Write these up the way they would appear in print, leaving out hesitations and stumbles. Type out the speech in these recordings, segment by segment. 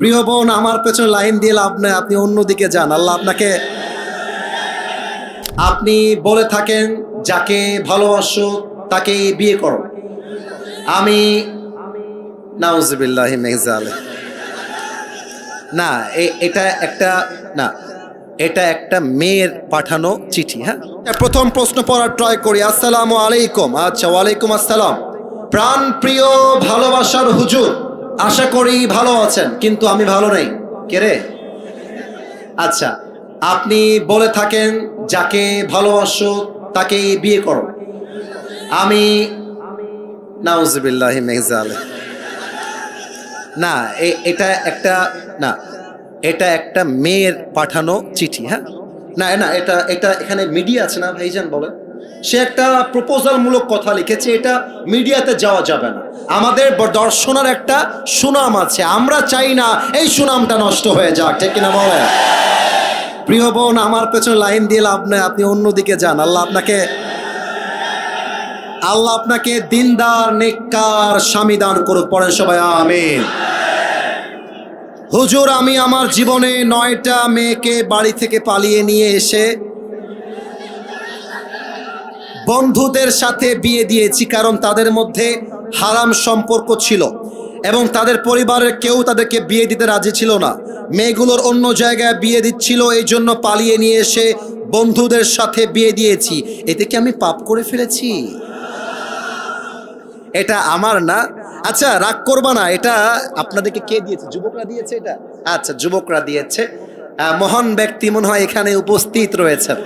প্রিয় বোন, আমার পেছনে লাইন দিয়ে লাভ নাই, আপনি অন্যদিকে যান। আল্লাহ আপনাকে, আপনি বলে থাকেন যাকে ভালোবাসো তাকে বিয়ে করো। আমি নাউজুবিল্লাহি মিন যালিক। না, এটা একটা, না, এটা একটা মেয়ের পাঠানো চিঠি। হ্যাঁ, প্রথম প্রশ্ন পড়ার ট্রাই করি। আসসালামু আলাইকুম। আচ্ছা, ওয়ালাইকুম আসসালাম। প্রাণ প্রিয় ভালোবাসার হুজুর, আশা করি ভালো আছেন, কিন্তু আমি ভালো নেই। কে রে? আচ্ছা, আপনি বলে থাকেন যাকে ভালোবাসো তাকে বিয়ে করো। আমি নাউজুবিল্লাহি মিন যালিক। না, এটা একটা, না, এটা একটা মেয়ের পাঠানো চিঠি। হ্যাঁ, না না, এটা এটা এখানে মিডিয়া আছে না ভাইজান, বলেন। সে একটা প্রপোজাল মূলক কথা লিখেছে, এটা মিডিয়াতে যাওয়া যাবে না। আমাদের দর্শনের একটা সুনাম আছে, আমরা চাই না এই সুনামটা নষ্ট হয়ে যাক, ঠিক কিনা বলেন? প্রিয় বোন, আমার পেছনে লাইন দিয়ে লাভ নাই, আপনি অন্যদিকে যান। আল্লাহ আপনাকে দিনদার নেককার স্বামী দান করুক। পড়েন সবাই আমিন। হুজুর, আমি আমার জীবনে 9টা মেয়েকে বাড়ি থেকে পালিয়ে নিয়ে এসে বন্ধুদের সাথে বিয়ে দিয়েছি, কারণ তাদের মধ্যে হারাম সম্পর্ক ছিল এবং তাদের পরিবারের কেউ তাদেরকে বিয়ে দিতে রাজি ছিল না। মেয়েগুলোর অন্য জায়গায় বিয়ে দিচ্ছিল, এই জন্য পালিয়ে নিয়ে এসে বন্ধুদের সাথে বিয়ে দিয়েছি। এতে কি আমি পাপ করে ফেলেছি? এটা আমার না। আচ্ছা, রাগ করবা না, এটা আপনাদেরকে কে দিয়েছে? যুবকরা দিয়েছে এটা? আচ্ছা, যুবকরা দিয়েছে। মহান ব্যক্তি মনে হয় এখানে উপস্থিত রয়েছেন।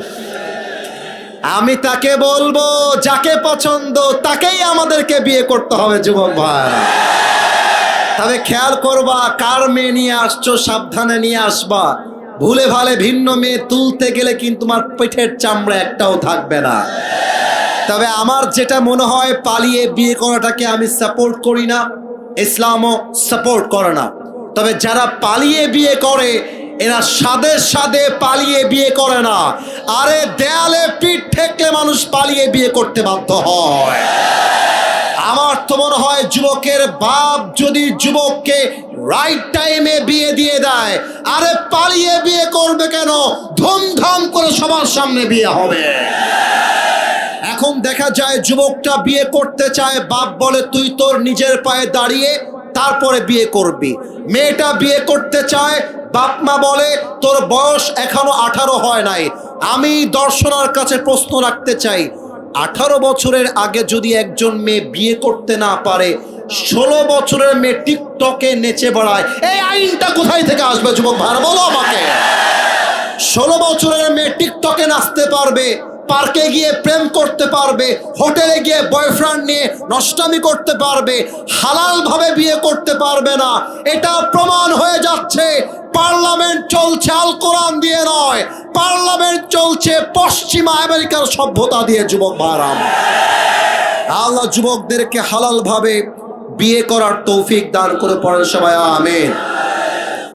আমি তাকে বলবো, যাকে পছন্দ তাকেই আমাদেরকে বিয়ে করতে হবে যুবক ভাইরা। তবে খেয়াল করবা, কার মেয়ে নিয়ে আসছো সাবধানে নিয়ে আসবা। ভুলে ভালে ভিন্ন মেয়ে তুলতে গেলে কিন্তু তোমার পেটের চামড়া একটাও থাকবে না। তবে আমার যেটা মনে হয়, পালিয়ে বিয়ে করাটাকে আমি সাপোর্ট করি না, ইসলামও সাপোর্ট করে না। তবে যারা পালিয়ে বিয়ে করে, এরা সাদে সাদে পালিয়ে বিয়ে করে না। আরে দেয়ালে পিঠ ঠেকলে মানুষ পালিয়ে বিয়ে করতে বাধ্য হয়। আমার তো মনে হয় যুবকের বাপ যদি যুবককে রাইট টাইমে বিয়ে দিয়ে দেয়, আরে পালিয়ে বিয়ে করবে কেন? ধুমধাম করে সবার সামনে বিয়ে হবে। এখন দেখা যায় যুবকটা বিয়ে করতে চায়, বাপ বলে তুই তোর নিজের পায়ে দাঁড়িয়ে তারপরে বিয়ে করবি। মেয়েটা বিয়ে করতে চায়, বাপ মা বলে তোর বয়স এখনো 18 হয় নাই। আমি দর্শনার কাছে প্রশ্ন রাখতে চাই, 18 বছরের আগে যদি একজন মেয়ে বিয়ে করতে না পারে, 16 বছরের মেয়ে টিকটকে নেচে বেড়ায়, এই আইনটা কোথায় থেকে আসবে যুবক ভাই, বলো আমাকে। 16 বছরের মেয়ে টিকটকে নাচতে পারবে, পার্কে গিয়ে প্রেম করতে পারবে, হোটেলে গিয়ে বয়ফ্রেন্ড নিয়ে নষ্টামি করতে পারবে, হালাল ভাবে বিয়ে করতে পারবে না। এটা প্রমাণ হয়ে যাচ্ছে। পার্লামেন্ট চলছে আল কোরআন দিয়ে নয়, পার্লামেন্ট চলছে পশ্চিমা আমেরিকার সভ্যতা দিয়ে যুবক ভাইরা। আল্লাহ যুবকদেরকে হালাল ভাবে বিয়ে করার তৌফিক দান করে। পড়েন সবাই আমিন।